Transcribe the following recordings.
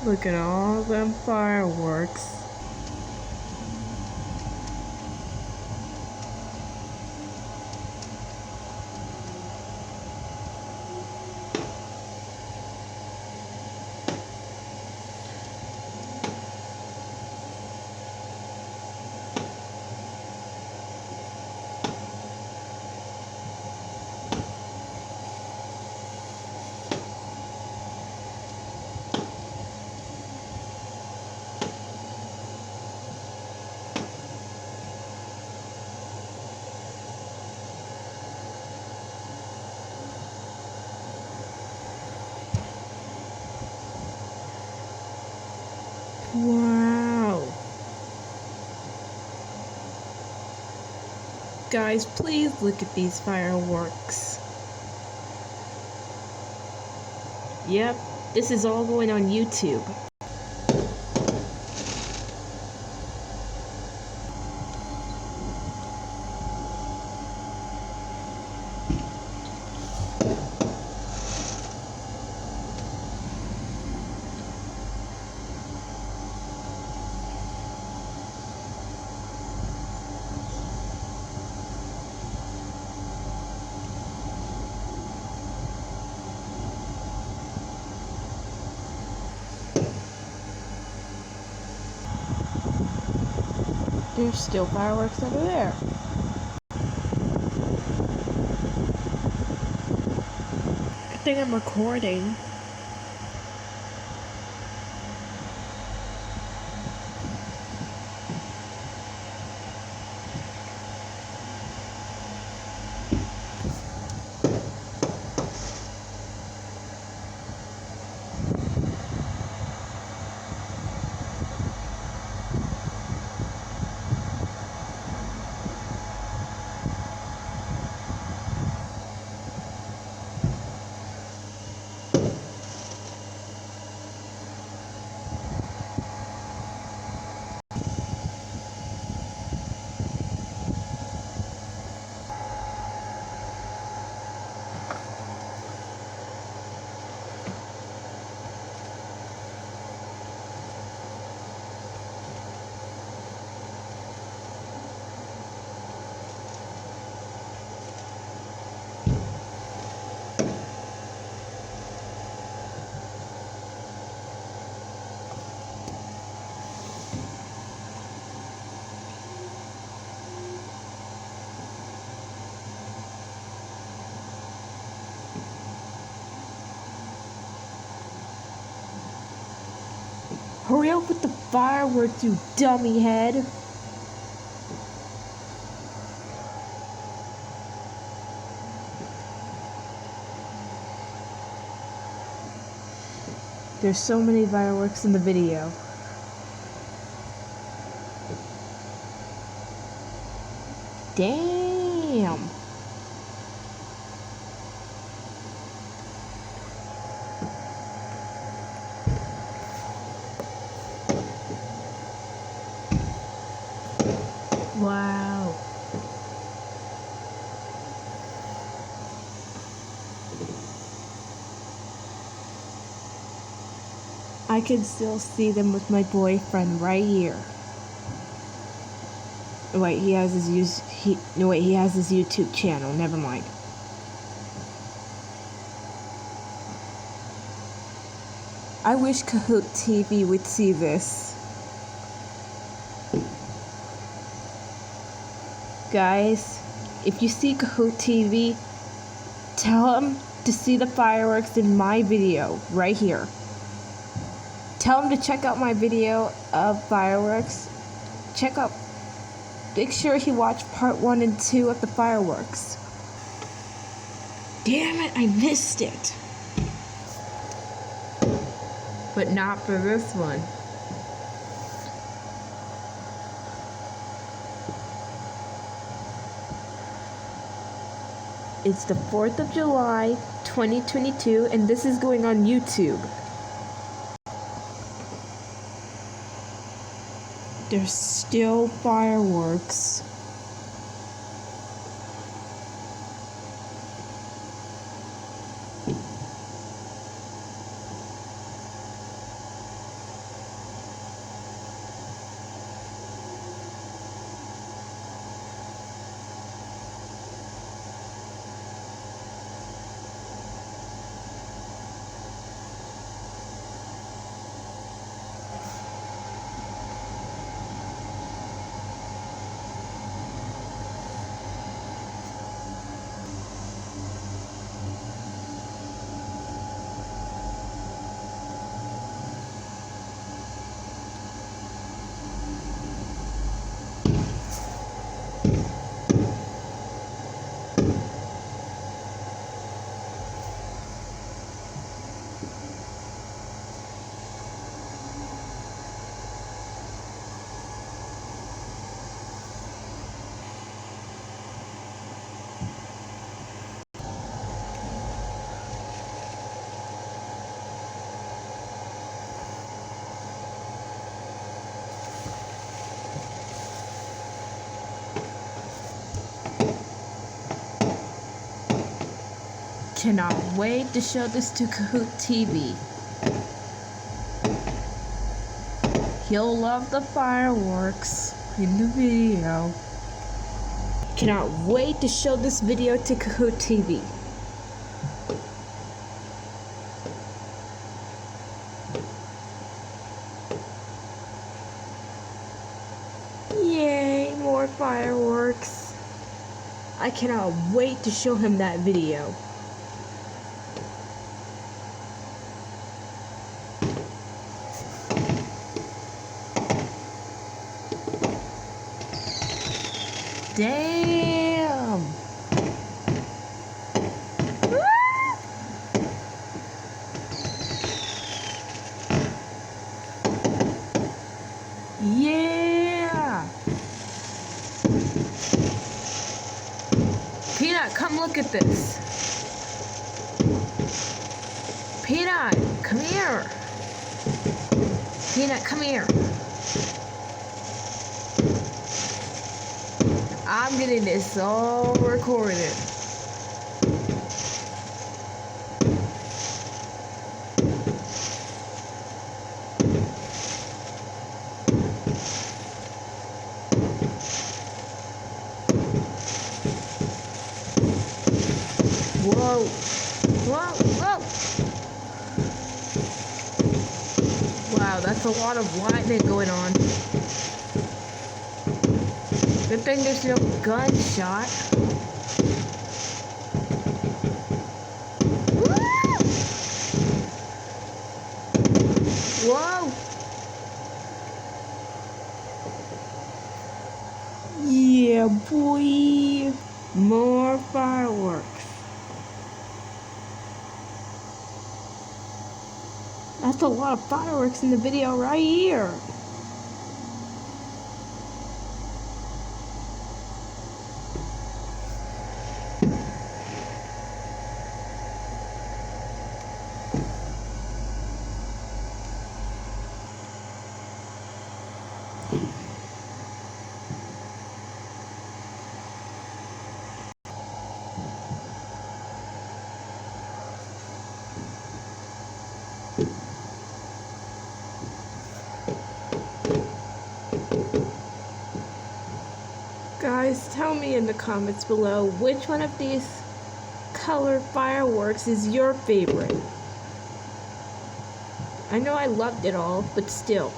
Look at all them fireworks. Wow. Guys, please look at these fireworks. Yep, this is all going on YouTube. There's still fireworks over there. I think I'm recording. Hurry up with the fireworks, you dummy head. There's so many fireworks in the video. Damn. Wow. I can still see them with my boyfriend right here. Wait, he has his he has his YouTube channel. Never mind. I wish Kahoot TV would see this. Guys, if you see Kahoot TV, tell him to see the fireworks in my video right here. Tell him to check out my video of fireworks. Make sure he watched part 1 and 2 of the fireworks. Damn it, I missed it. But not for this one. It's the 4th of July, 2022, and this is going on YouTube. There's still fireworks. Cannot wait to show this to Kahoot TV. He'll love the fireworks in the video. Cannot wait to show this video to Kahoot TV. Yay, more fireworks. I cannot wait to show him that video. Damn! Yeah! Peanut, come look at this. Peanut, come here. Peanut, come here. I'm getting this all recorded. Whoa. Whoa, whoa. Wow, that's a lot of lightning going on. Good thing there's no gunshot. Woo! Whoa! Yeah, boy. More fireworks. That's a lot of fireworks in the video right here. Guys, tell me in the comments below which one of these colored fireworks is your favorite. I know I loved it all, but still.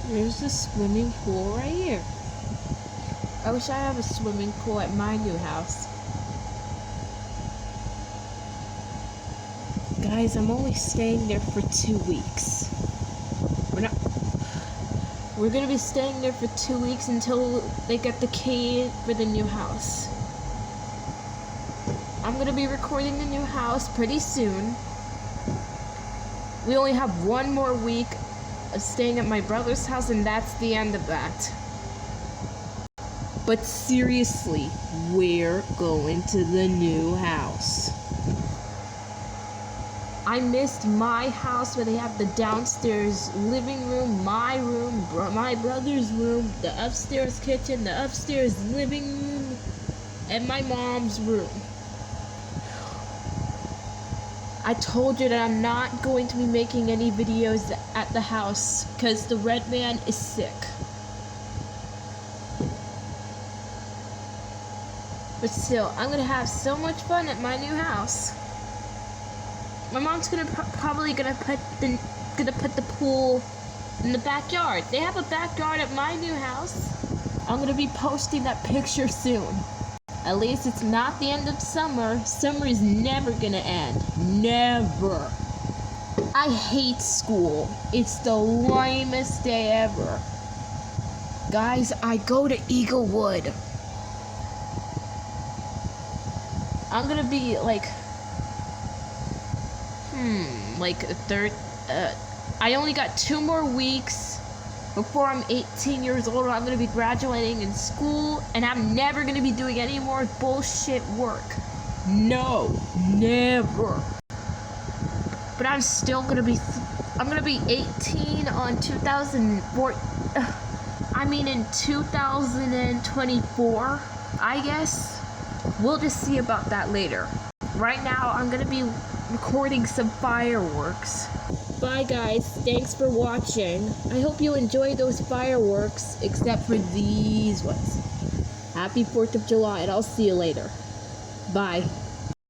There's a swimming pool right here. I wish I had a swimming pool at my new house. Guys, I'm only staying there for 2 weeks. We're gonna be staying there for 2 weeks until they get the key for the new house. I'm gonna be recording the new house pretty soon. We only have 1 more week of staying at my brother's house, and that's the end of that. But seriously, we're going to the new house. I missed my house where they have the downstairs living room, my brother's room, the upstairs kitchen, the upstairs living room, and my mom's room. I told you that I'm not going to be making any videos at the house because the red man is sick. But still, I'm gonna have so much fun at my new house. My mom's probably gonna put the pool in the backyard. They have a backyard at my new house. I'm gonna be posting that picture soon. At least it's not the end of summer. Summer is never gonna end. Never. I hate school. It's the lamest day ever. Guys, I go to Eaglewood. I'm gonna be like I only got 2 more weeks before I'm 18 years old. I'm gonna be graduating in school, and I'm never gonna be doing any more bullshit work. No, never. But I'm still gonna be, I'm gonna be 18 on 2004, in 2024, I guess. We'll just see about that later. Right now, I'm gonna be recording some fireworks. Bye guys, thanks for watching. I hope you enjoyed those fireworks, except for these ones. Happy 4th of July, and I'll see you later. Bye.